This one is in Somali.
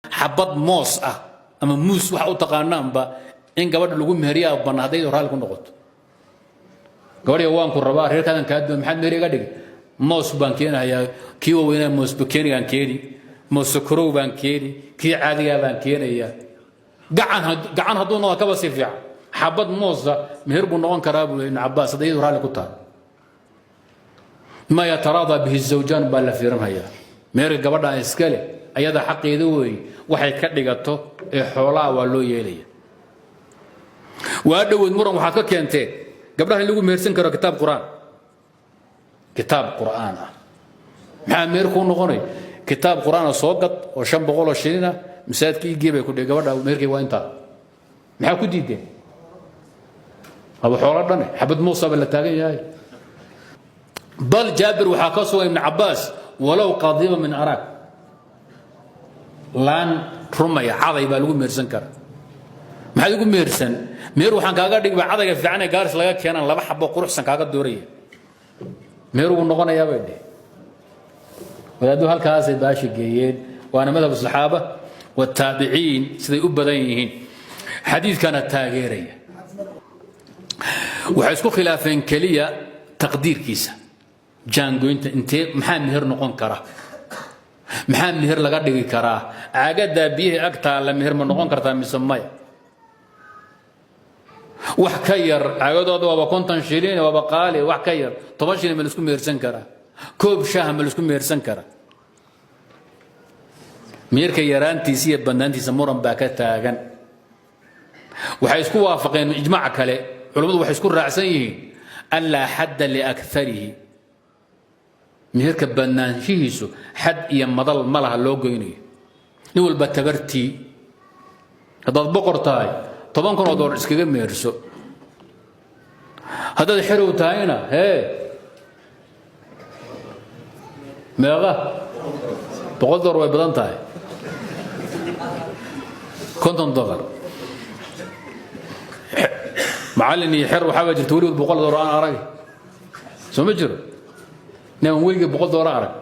حبط موس أما موس وحاو تقانان با إن قبل لقوم مهريا بنا هذي رال كون نقط قبل يوان كربا هير كذا كادو محد مهريا قدي موس بانكينا يا كيو وين موس بكيني عن كيري موس كرو بانكيري كي عادية بانكيري يا قعن هدونا كبس يفيع حبط موس مهرب نوان كرابو إن عباس هذي رال كتار ما يتراضى به الزوجان بلا في رمهيا مهر قبل إسكالي أيضا حقي ذوي waxay ka dhigato ee xoolaha waa loo yeelaya waa dhawood muran waxa ka keentay gabdhaha lagu meersan karo kitaab quraan ma meer ku noqonay kitaab quraan soo gad oo 500 shilina misaadkii geebay ku dhigay gabadha meerkay waa inta maxaa ku diiday aba xoolo dhan xabad muusa bal taagan yahay bal jaabir waxa ka soo ibn abbas walaw qadiba min arak laan rumaya caday baa lagu meersan karaa maxaa lagu meersan meer waxaan kaaga dhigba cadayga fiican ee gaaris laga keenan laba xabo quruxsan kaaga dooraya meer uu noqonayaa bay dhig wadaadu halkaas ay baashi geeyeen waana madhab saxaaba wa taabiciin siday u badan yihiin xadiidkana taageeraya waxa isku khilaafeen kaliya taqdiirkiisa jaangoynta intee maxaa meher noqon kara maxaa meher laga dhigi karaa caagada biyaha agtaa la meher ma noqon kartaa mise maya wax ka yar caagadooda waaba 50 shilin waaba qaali wax ka yar 10 shilin ma la isku mehersan karaa koob shaah ma la isku mehersan karaa meherka yaraantiisa iyo bannaantiisa muran baa ka taagan waxay isku waafaqeen ijmaac kale culimadu waxay isku raacsan yihiin alla hadda li aktharihi meherka bannaanshihiisu xad iyo madal ma laha loo goynayo nin walba tabartii haddaad boqor tahay 10 kun oo dollar iskaga meherso haddaad xerow tahayna meeqa $100 way badan tahay $50 macallin iyo xer waxaa jirta weligood $100 aan arag soo ma jiro نعم ويجي $100 أرق